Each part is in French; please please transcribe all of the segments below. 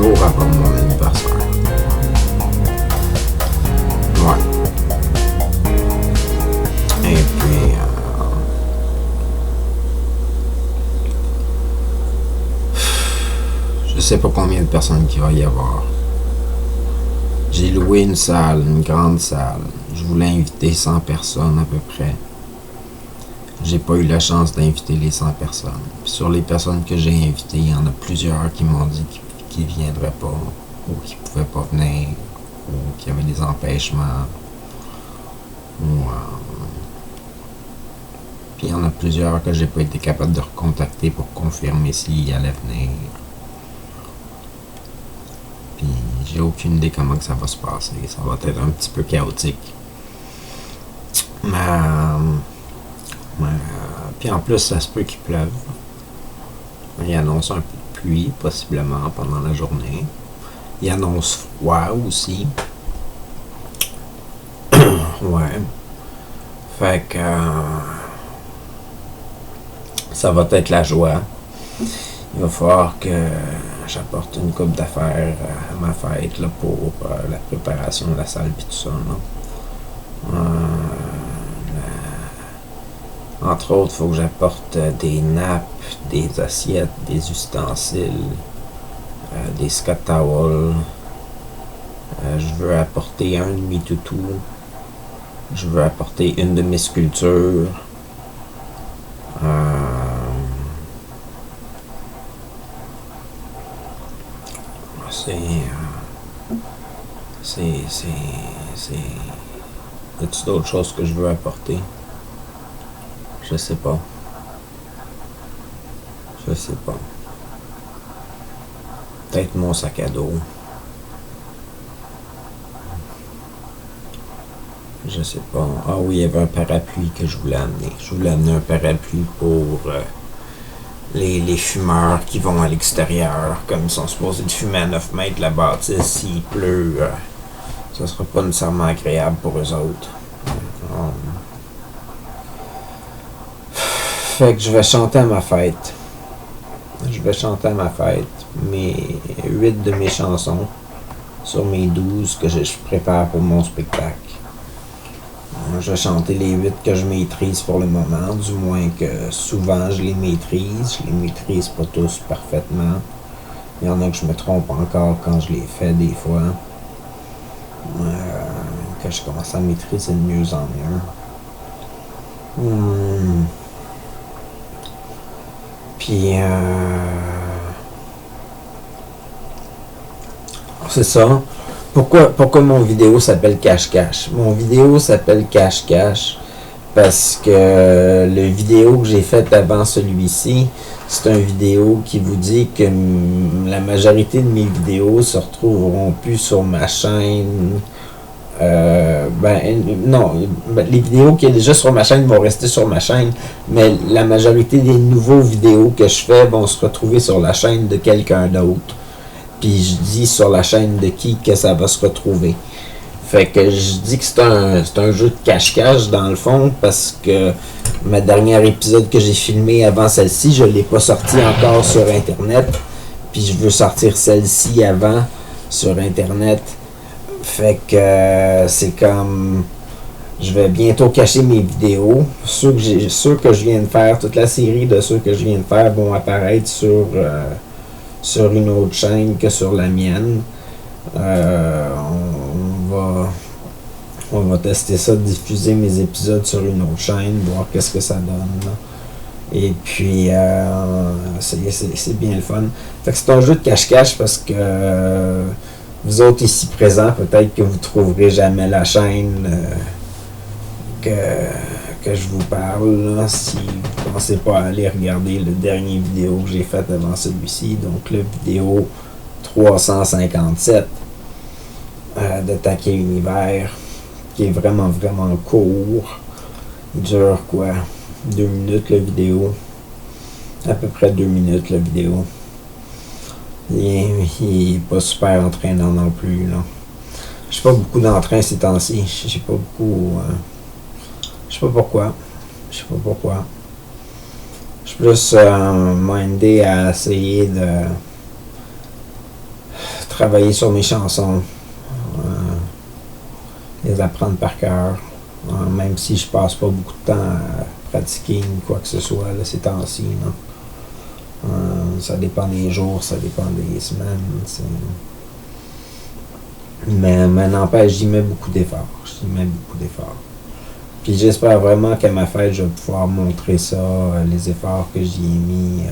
jours avant mon anniversaire. Ouais. Et puis, je sais pas combien de personnes qu'il va y avoir. J'ai loué une salle, une grande salle. Je voulais inviter 100 personnes à peu près. J'ai pas eu la chance d'inviter les 100 personnes. Puis sur les personnes que j'ai invitées, il y en a plusieurs qui m'ont dit qu'ils viendraient pas, ou qu'ils pouvaient pas venir, ou qu'il y avait des empêchements. Puis il y en a plusieurs que j'ai pas été capable de recontacter pour confirmer s'ils allaient venir. Puis j'ai aucune idée comment que ça va se passer. Ça va être un petit peu chaotique. Puis en plus, ça se peut qu'il pleuve. Il annonce un peu de pluie, possiblement, pendant la journée. Il annonce froid aussi. Ouais. Fait que ça va être la joie. Il va falloir que j'apporte une coupe d'affaires à ma fête là, pour la préparation de la salle et tout ça. Entre autres, il faut que j'apporte des nappes, des assiettes, des ustensiles, des Scott towels. Je veux apporter un de mes toutous. Je veux apporter une de mes sculptures. Y a-t-il d'autres choses que je veux apporter? Je sais pas. Peut-être mon sac à dos. Je sais pas. Ah oui, il y avait un parapluie que je voulais amener. Je voulais amener un parapluie pour les fumeurs qui vont à l'extérieur. Comme ils sont supposés de fumer à 9 mètres de la bâtisse, s'il pleut, ça sera pas nécessairement agréable pour eux autres. Fait que je vais chanter à ma fête. Mes 8 de mes chansons sur mes 12 que je prépare pour mon spectacle. Je vais chanter les 8 que je maîtrise pour le moment, du moins que souvent je les maîtrise. Je les maîtrise pas tous parfaitement. Il y en a que je me trompe encore quand je les fais des fois. Que je commence à maîtriser de mieux en mieux. Puis c'est ça. Pourquoi mon vidéo s'appelle Cache-Cache? Mon vidéo s'appelle Cache-Cache parce que le vidéo que j'ai fait avant celui-ci, c'est une vidéo qui vous dit que la majorité de mes vidéos se retrouveront plus sur ma chaîne. Les vidéos qui sont déjà sur ma chaîne vont rester sur ma chaîne, mais la majorité des nouveaux vidéos que je fais vont se retrouver sur la chaîne de quelqu'un d'autre. Puis je dis sur la chaîne de qui que ça va se retrouver. Fait que je dis que c'est un jeu de cache-cache dans le fond, parce que ma dernière épisode que j'ai filmé avant celle-ci, je ne l'ai pas sorti encore sur Internet. Puis je veux sortir celle-ci avant sur Internet. Fait que c'est comme... Je vais bientôt cacher mes vidéos. Ceux que je viens de faire, toute la série de ceux que je viens de faire vont apparaître sur une autre chaîne que sur la mienne. On va tester ça, diffuser mes épisodes sur une autre chaîne, voir qu'est-ce que ça donne. Là. Et puis, c'est bien le fun. Fait que c'est un jeu de cache-cache parce que vous autres ici présents, peut-être que vous ne trouverez jamais la chaîne que je vous parle. Là, si vous ne pensez pas à aller regarder le dernier vidéo que j'ai fait avant celui-ci, donc le vidéo 357 d'Attaquer l'univers, qui est vraiment, vraiment court. Il dure quoi? 2 minutes la vidéo. À peu près 2 minutes la vidéo. Il n'est pas super entraînant non plus. Là. Je fais pas beaucoup d'entrain ces temps-ci. J'ai pas beaucoup. Je sais pas pourquoi. Je suis plus mindé à essayer travailler sur mes chansons, les apprendre par cœur, même si je passe pas beaucoup de temps à pratiquer ou quoi que ce soit là, ces temps-ci. Ça dépend des jours, ça dépend des semaines. Mais n'empêche, j'y mets beaucoup d'efforts. J'y mets beaucoup d'efforts. Puis j'espère vraiment qu'à ma fête, je vais pouvoir montrer ça, les efforts que j'y ai mis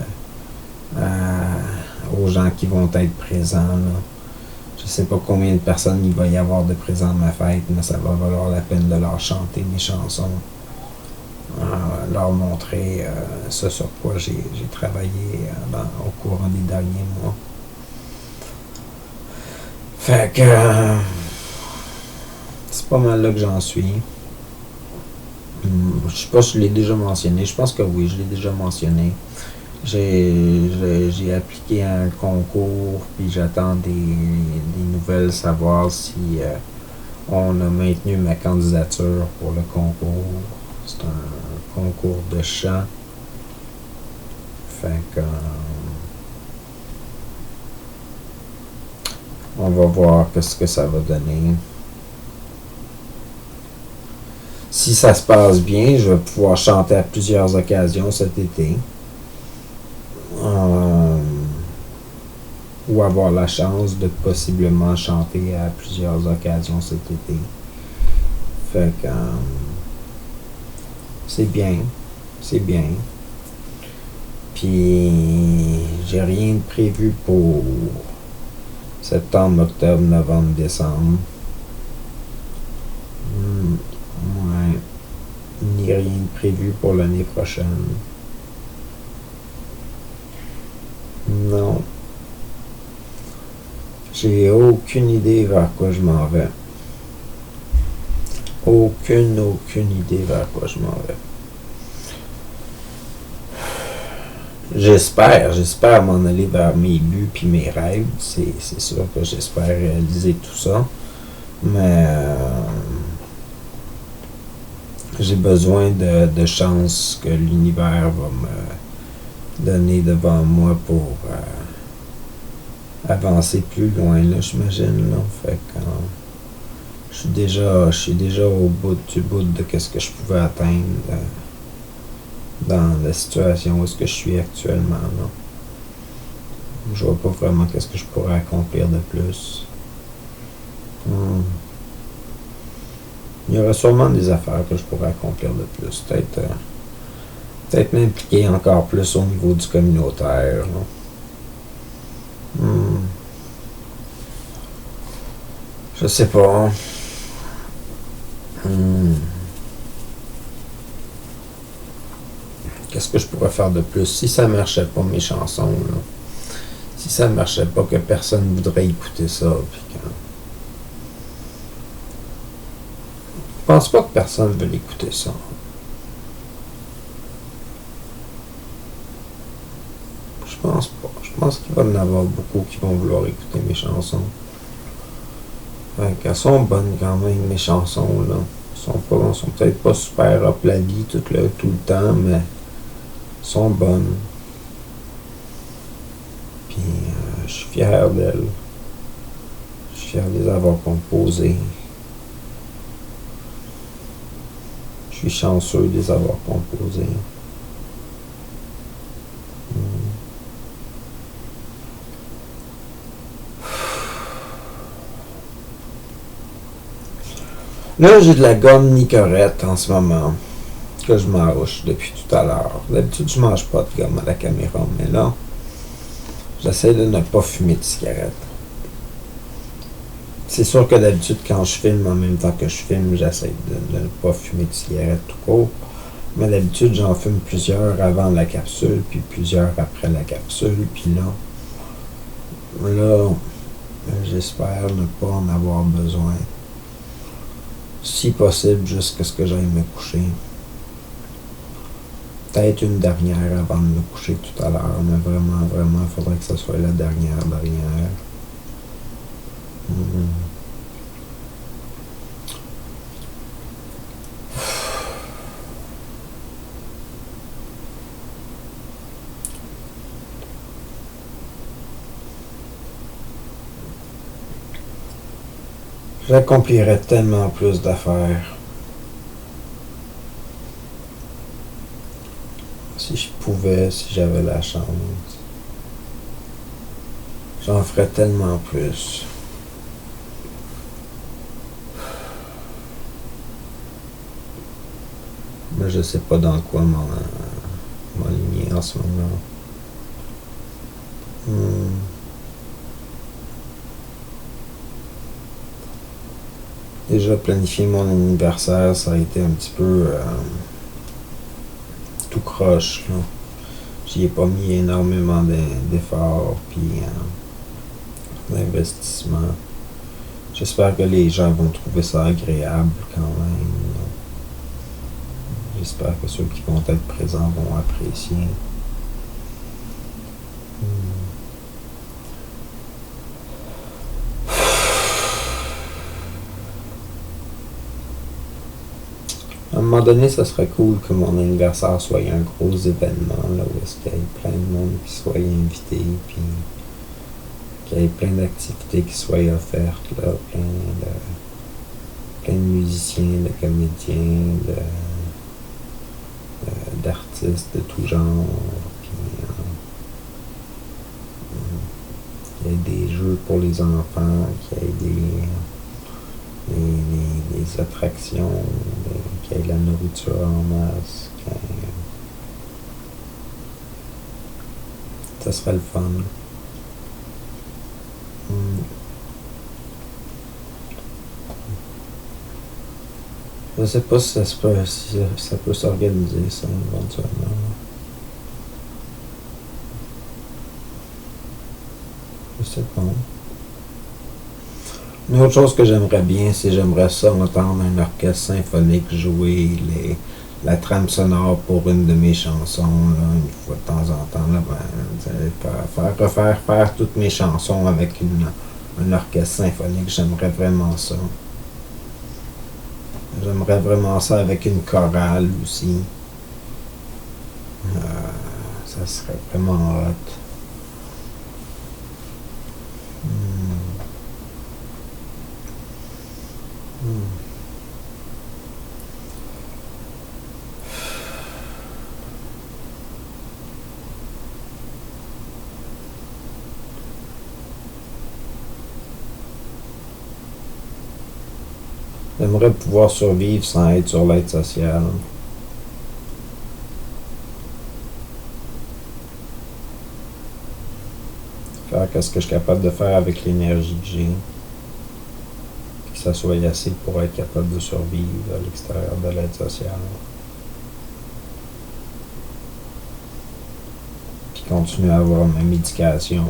aux gens qui vont être présents. Là. Je sais pas combien de personnes il va y avoir de présents à ma fête, mais ça va valoir la peine de leur chanter mes chansons. Leur montrer ce sur quoi j'ai travaillé au courant des derniers mois. Fait que c'est pas mal là que j'en suis. Je sais pas si je l'ai déjà mentionné. Je pense que oui, je l'ai déjà mentionné. J'ai appliqué à un concours, puis j'attends des nouvelles, savoir si on a maintenu ma candidature pour le concours. C'est un concours de chant. Fait que on va voir ce que ça va donner. Si ça se passe bien, je vais pouvoir chanter à plusieurs occasions cet été. Ou avoir la chance de possiblement chanter à plusieurs occasions cet été. Fait que c'est bien. C'est bien. Puis j'ai rien de prévu pour septembre, octobre, novembre, décembre. Ouais. Ni rien de prévu pour l'année prochaine. Non. J'ai aucune idée vers quoi je m'en vais. Aucune idée vers quoi je m'en vais. J'espère m'en aller vers mes buts puis mes rêves. C'est sûr que j'espère réaliser tout ça. Mais j'ai besoin de chance que l'univers va me donner devant moi pour avancer plus loin, là, j'imagine. Là. Fait que je suis déjà au bout du bout de ce que je pouvais atteindre dans la situation où est-ce que je suis actuellement. Là. Je vois pas vraiment qu'est-ce que je pourrais accomplir de plus. Il y aura sûrement des affaires que je pourrais accomplir de plus. Peut-être m'impliquer encore plus au niveau du communautaire. Je sais pas. Qu'est-ce que je pourrais faire de plus? Si ça marchait pas, mes chansons, là. Si ça marchait pas, que personne voudrait écouter ça, puis que... Je pense pas que personne veut écouter ça. Je pense pas. Je pense qu'il va y en avoir beaucoup qui vont vouloir écouter mes chansons. Fait qu'elles sont bonnes quand même, mes chansons, là. Sont peut-être pas super up la vie tout le temps, mais sont bonnes. Puis je suis fier d'elles. Je suis fier de les avoir composées. Je suis chanceux de les avoir composées. Là, j'ai de la gomme Nicorette en ce moment, que je mâche depuis tout à l'heure. D'habitude, je mange pas de gomme à la caméra, mais là, j'essaie de ne pas fumer de cigarette. C'est sûr que d'habitude, quand je filme, en même temps que je filme, j'essaie de ne pas fumer de cigarette tout court. Mais d'habitude, j'en fume plusieurs avant la capsule, puis plusieurs après la capsule, puis là, j'espère ne pas en avoir besoin. Si possible, jusqu'à ce que j'aille me coucher. Peut-être une dernière avant de me coucher tout à l'heure, mais vraiment, il faudrait que ce soit la dernière. J'accomplirais tellement plus d'affaires. Si je pouvais, si j'avais la chance. J'en ferais tellement plus. Mais je sais pas dans quoi m'aligner en ce moment. Déjà planifier mon anniversaire, ça a été un petit peu tout croche. J'y ai pas mis énormément d'efforts puis d'investissement. J'espère que les gens vont trouver ça agréable quand même. J'espère que ceux qui vont être présents vont apprécier. À un moment donné, ça serait cool que mon anniversaire soit un gros événement, là, où est-ce qu'il y ait plein de monde qui soit invité, puis qu'il y ait plein d'activités qui soient offertes, là, plein de musiciens, de comédiens, d'artistes de tout genre, puis qu'il y ait des jeux pour les enfants, qu'il y ait des attractions, qu'il y ait de la nourriture en masse, ça serait le fun. Je sais pas si ça peut s'organiser, ça, éventuellement. Je sais pas. Une autre chose que j'aimerais bien, c'est j'aimerais ça entendre un orchestre symphonique jouer la trame sonore pour une de mes chansons, là, une fois de temps en temps. Là, faire toutes mes chansons avec un orchestre symphonique, j'aimerais vraiment ça. J'aimerais vraiment ça avec une chorale aussi. Ça serait vraiment hot. J'aimerais pouvoir survivre sans être sur l'aide sociale. Faire ce que je suis capable de faire avec l'énergie que j'ai. Que ça soit assez pour être capable de survivre à l'extérieur de l'aide sociale. Puis continuer à avoir ma médication.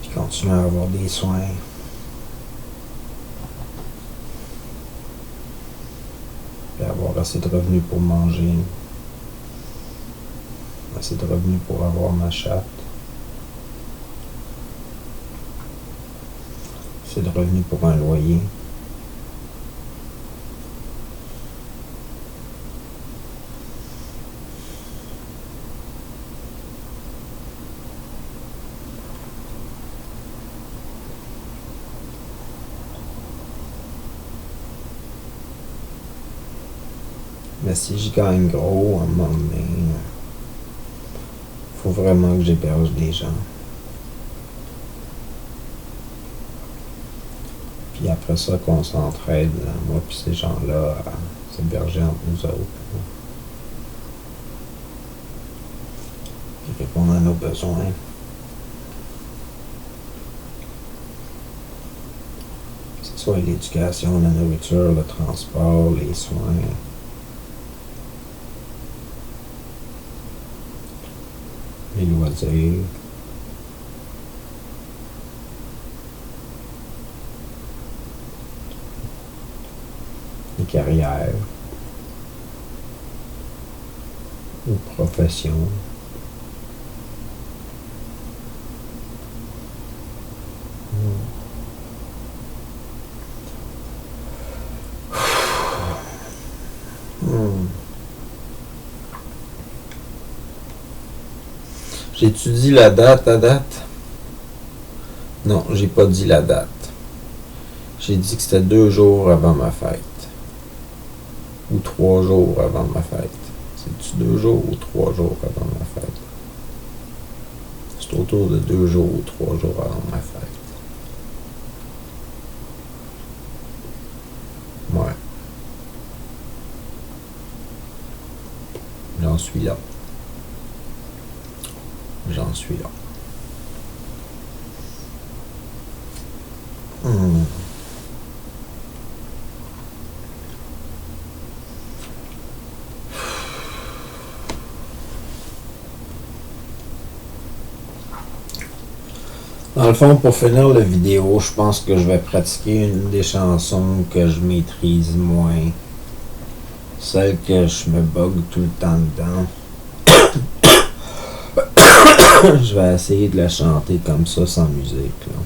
Puis continuer à avoir des soins. Puis avoir assez de revenus pour manger. Assez de revenus pour avoir ma chatte. Assez de revenus pour un loyer. Mais si je gagne gros, à un moment donné, faut vraiment que j'héberge des gens. Puis après ça, qu'on s'entraide, moi puis ces gens-là, à s'héberger entre nous autres. Puis répondre à nos besoins. Que ce soit l'éducation, la nourriture, le transport, les soins. Les loisirs. Les carrières. Les professions. J'ai-tu dit la date à date? Non, j'ai pas dit la date. J'ai dit que c'était 2 jours avant ma fête. Ou 3 jours avant ma fête. C'est-tu 2 jours ou 3 jours avant ma fête? C'est autour de 2 jours ou 3 jours avant ma fête. Ouais. J'en suis là. J'en suis là. Dans le fond, pour finir la vidéo, je pense que je vais pratiquer une des chansons que je maîtrise moins. Celle que je me bug tout le temps dedans. Je vais essayer de la chanter comme ça, sans musique, là.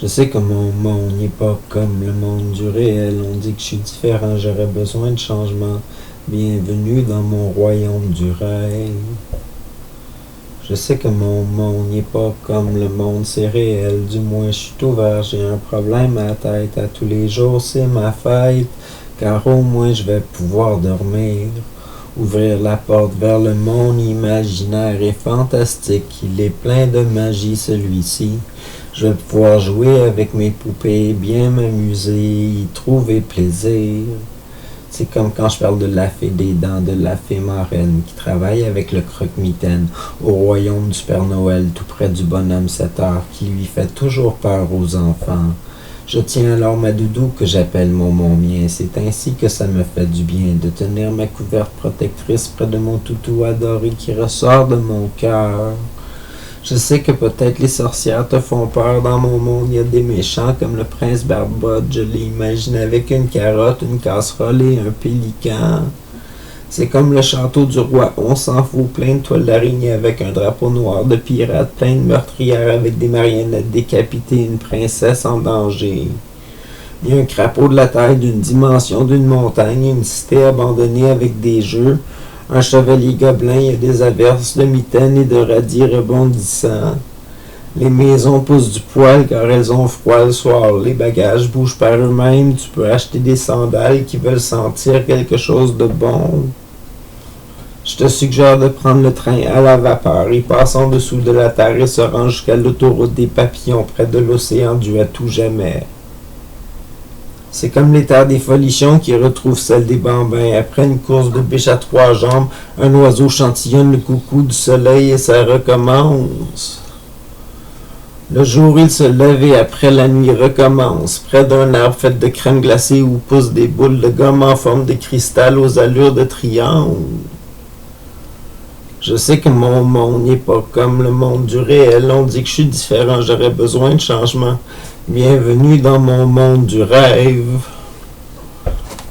Je sais que mon monde n'est pas comme le monde du réel. On dit que je suis différent, j'aurais besoin de changement. Bienvenue dans mon royaume du rêve. Je sais que mon monde n'est pas comme le monde, c'est réel. Du moins, je suis ouvert, j'ai un problème à la tête. À tous les jours, c'est ma fête. Car au moins, je vais pouvoir dormir. Ouvrir la porte vers le monde imaginaire et fantastique. Il est plein de magie, celui-ci. Je vais pouvoir jouer avec mes poupées, bien m'amuser, y trouver plaisir. C'est comme quand je parle de la fée des dents, de la fée marraine qui travaille avec le croque-mitaine au royaume du Père Noël, tout près du bonhomme 7 heures, qui lui fait toujours peur aux enfants. Je tiens alors ma doudou que j'appelle mon mien. C'est ainsi que ça me fait du bien de tenir ma couverte protectrice près de mon toutou adoré qui ressort de mon cœur. Je sais que peut-être les sorcières te font peur. Dans mon monde, il y a des méchants comme le prince Barbotte. Je l'ai imaginé avec une carotte, une casserole et un pélican. C'est comme le château du roi. On s'en fout, plein de toiles d'araignée avec un drapeau noir de pirates, plein de meurtrières avec des marionnettes décapitées, une princesse en danger. Il y a un crapaud de la taille d'une dimension d'une montagne, une cité abandonnée avec des jeux. Un chevalier gobelin, il y a des averses de mitaines et de radis rebondissants. Les maisons poussent du poil car elles ont froid le soir. Les bagages bougent par eux-mêmes. Tu peux acheter des sandales qui veulent sentir quelque chose de bon. Je te suggère de prendre le train à la vapeur. Il passe en dessous de la terre et se rend jusqu'à l'autoroute des papillons près de l'océan dû à tout jamais. C'est comme les terres des folichons qui retrouvent celles des bambins. Après une course de biche à 3 jambes, un oiseau chantillonne le coucou du soleil et ça recommence. Le jour il se lève et après la nuit recommence. Près d'un arbre fait de crème glacée où poussent des boules de gomme en forme de cristal aux allures de triangle. Je sais que mon monde n'est pas comme le monde du réel. On dit que je suis différent, j'aurais besoin de changement. Bienvenue dans mon monde du rêve.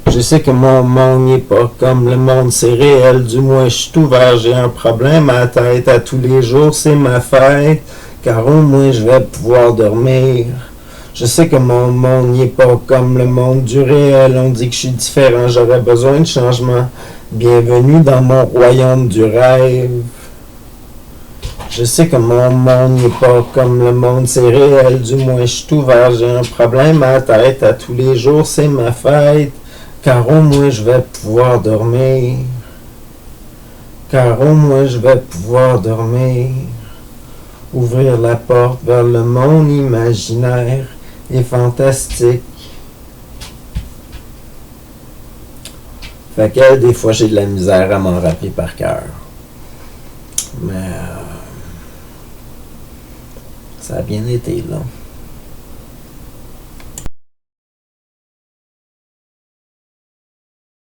Je sais que mon monde n'est pas comme le monde, c'est réel. Du moins, je suis ouvert, j'ai un problème à la tête. À tous les jours, c'est ma fête. Car au moins, je vais pouvoir dormir. Je sais que mon monde n'est pas comme le monde du réel. On dit que je suis différent, j'aurais besoin de changement. Bienvenue dans mon royaume du rêve. Je sais que mon monde n'est pas comme le monde, c'est réel. Du moins, je suis ouvert, j'ai un problème à la tête. À tous les jours, c'est ma fête. Car au moins, je vais pouvoir dormir. Car au moins, je vais pouvoir dormir. Ouvrir la porte vers le monde imaginaire et fantastique. Fait que des fois, j'ai de la misère à m'en rappeler par cœur. Mais ça a bien été, là.